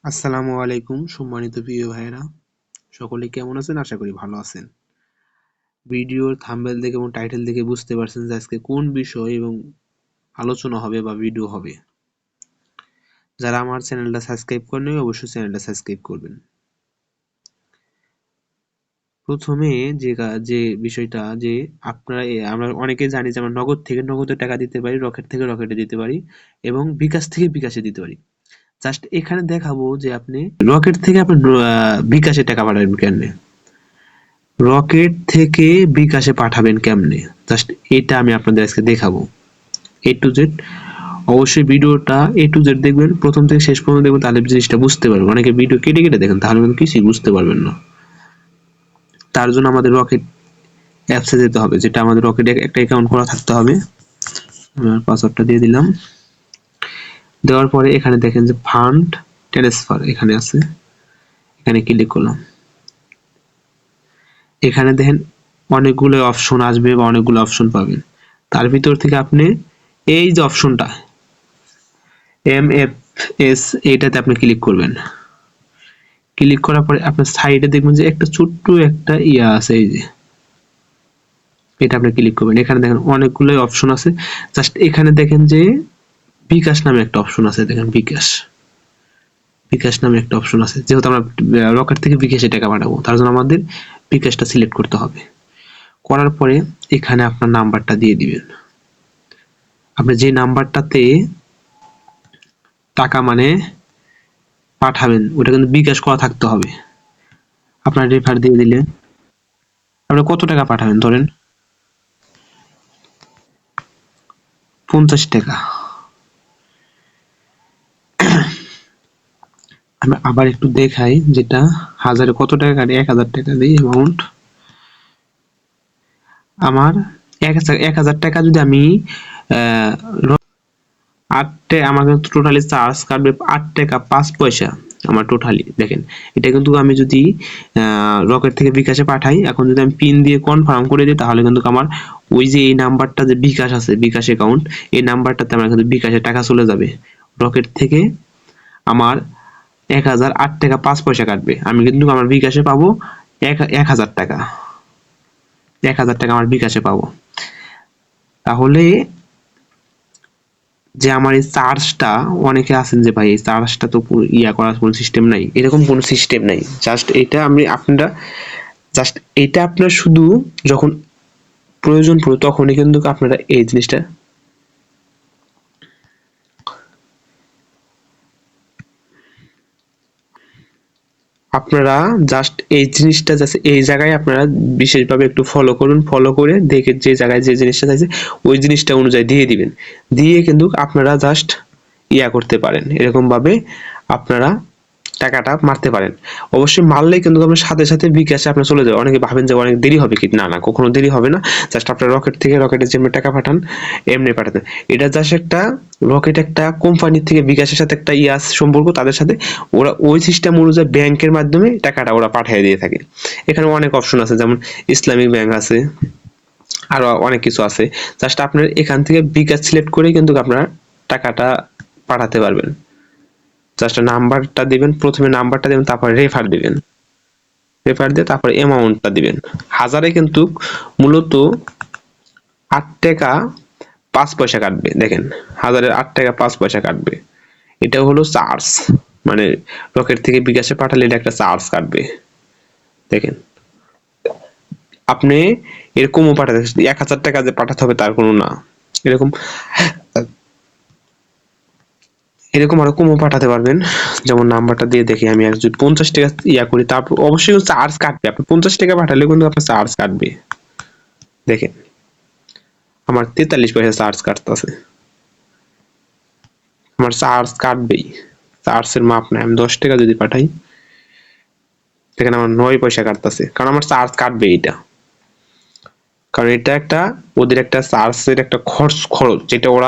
আসসালামু আলাইকুম সম্মানিত প্রিয় ভাইয়েরা, সকলে কেমন আছেন? আশা করি ভালো আছেন। ভিডিওর থাম্বনেল দেখে এবং টাইটেল দেখে বুঝতে পারছেন যে আজকে কোন বিষয় এবং আলোচনা হবে বা ভিডিও হবে। যারা আমার চ্যানেলটা সাবস্ক্রাইব করেননি অবশ্যই চ্যানেলটা সাবস্ক্রাইব করবেন। প্রথমে যে বিষয়টা যে আমরা অনেকে জানি যে আমরা নগদ থেকে নগদে টাকা দিতে পারি, রকেট থেকে রকেটে দিতে পারি এবং বিকাশ থেকে বিকাশে দিতে পারি। জাস্ট এখানে দেখাবো যে আপনি রকেট থেকে আপনি বিকাশে টাকা পাঠাবেন কেমনে, রকেট থেকে বিকাশে পাঠাবেন কেমনে, জাস্ট এটা আমি আপনাদের আজকে দেখাবো এ টু জেড। অবশ্যই ভিডিওটা এ টু জেড দেখবেন, প্রথম থেকে শেষ পর্যন্ত দেখবেন, তাহলে জিনিসটা বুঝতে পারবেন। অনেকে ভিডিও কেটে কেটে দেখেন, তাহলে কিন্তু কিছুই বুঝতে পারবেন না। তার জন্য আমাদের রকেট অ্যাপসে যেতে হবে, যেটা আমাদের রকেটে একটা অ্যাকাউন্ট করা থাকতে হবে। আমার পাসওয়ার্ডটা দিয়ে দিলাম। দেওয়ার পরে এখানে দেখেন যে ফান্ড ট্রান্সফার এখানে আছে, এখানে ক্লিক করলাম। এখানে দেখেন অনেকগুলো অপশন আসবে বা অনেকগুলো অপশন পাবেন। তার ভিতর থেকে আপনি এই যে অপশনটা MFS এইটাতে আপনি ক্লিক করবেন। ক্লিক করার পরে আপনার সাইডে দেখবেন যে একটা ছোট্ট একটা ইয়া আছে, এই যে এটা আপনি ক্লিক করবেন। এখানে দেখেন অনেকগুলো অপশন আছে। জাস্ট এখানে দেখেন যে বিকাশ নামে একটা অপশন আছে, দেখেন বিকাশ বিকাশ নামে একটা অপশন আছে। যেহেতু আমরা রকেট থেকে বিকাশে টাকা পাঠাবো, তার জন্য আমাদের বিকাশটা সিলেক্ট করতে হবে। করার পরে এখানে আপনার নাম্বারটা দিয়ে দিবেন। আপনি যে নাম্বারটাতে টাকা মানে পাঠাবেন ওটা কিন্তু বিকাশ করা থাকতে হবে। আপনার রেফার দিয়ে দিলেন। আপনি কত টাকা পাঠাবেন, ধরেন 50 টাকা। আমি আবার একটু দেখাই, যেটা হাজারে কত টাকা কাটে, 1000 টাকা দিই অ্যামাউন্ট। আমার 1000 টাকা যদি আমি আমার কিন্তু টোটালি চার্জ কাটবে 8 টাকা 5 পয়সা। আমার টোটালি দেখেন, এটা কিন্তু আমি যদি রকেট থেকে বিকাশে পাঠাই, এখন যদি আমি পিন দিয়ে কনফার্ম করে দিই, তাহলে কিন্তু আমার ওই যে এই নাম্বারটা যে বিকাশ আছে, বিকাশ অ্যাকাউন্ট, এই নাম্বারটাতে আমার কিন্তু বিকাশে টাকা চলে যাবে। রকেট থেকে আমার 1008 টাকা 5 পয়সা কাটবে, আমি কিন্তু আমার বিকাশে পাবো 1000 টাকা। 1000 টাকা আমার বিকাশে পাবো। তাহলে যে আমার এই চার্জটা, অনেকে আছেন যে ভাই এই চার্জটা তো ইয়া করার কোনো সিস্টেম নাই, এরকম কোনো সিস্টেম নাই। জাস্ট এটা আপনারা জাস্ট এটা আপনার শুধু যখন প্রয়োজন পড়ে তখনই কিন্তু আপনারা এই জিনিসটা আপনারা জাস্ট এই জিনিসটা জাস্ট এই জায়গায় আপনারা বিশেষভাবে একটু ফলো করুন। ফলো করে দেখে যে জায়গায় যে জিনিসটা চাইছে ওই জিনিসটা অনুযায়ী দিয়ে দিবেন। দিয়ে কিন্তু আপনারা জাস্ট ইয়া করতে পারেন, এরকম ভাবে আপনারা টাকাটা মারতে পারেন। অবশ্যই মারলে কিন্তু আপনার সাথে সাথে বিকাশে আপনার চলে যাবে। অনেকে ভাবেন যে অনেক দেরি হবে কি, না না, কখনো দেরি হবে না। জাস্ট আপনার রকেট থেকে রকেটে যেমনি টাকা পাঠান এমনি পাঠাতেন। এটা জাস্ট একটা রকেট একটা কোম্পানি থেকে বিকাশের সাথে একটা ইয়াস সম্পর্ক, তাদের সাথে ওরা ওই সিস্টেম অনুযায়ী ব্যাংকের মাধ্যমে টাকাটা ওরা পাঠিয়ে দিয়ে থাকে। এখানে অনেক অপশন আছে, যেমন ইসলামিক ব্যাংক আছে, আরো অনেক কিছু আছে। জাস্ট আপনার এখান থেকে বিকাশ সিলেক্ট করে কিন্তু আপনার টাকাটা পাঠাতে পারবেন। জাস্ট নাম্বারটা দিবেন, প্রথমে নাম্বারটা দিবেন, তারপর রেফার দিবেন। রেফার দিয়ে তারপর অ্যামাউন্টটা দিবেন। হাজারে কিন্তু মূলত 8 টাকা 5 পয়সা কাটবে। দেখেন, হাজারের 8 টাকা 5 পয়সা কাটবে। এটা হলো চার্জ, মানে রকেট থেকে বিকাশে পাঠালে এটা একটা চার্জ কাটবে। দেখেন, আপনি এরকমও পাঠাতে 1000 টাকা যে পাঠাতে হবে তার কোনো না, এরকম এরকম আরো কমও পাঠাতে পারবেন। যেমন নাম্বারটা দিয়ে দেখি আমি, আর যদি 50 টাকা ইয়া করি, তারপর অবশ্যই চার্জ কাটবে। আপনি 50 টাকা পাঠালে কিন্তু আপনার চার্জ কাটবে। দেখেন, আমার 43 পয়সা চার্জ কাটতেছে। আমার চার্জ কাটবেই, চার্জের মাপ নাই। আমি 10 টাকা যদি পাঠাই, দেখেন আমার 9 পয়সা কাটতেছে, কারণ আমার চার্জ কাটবে এটা। কারণ এটা একটা ওদের একটা চার্জের একটা খরচ, যেটা ওরা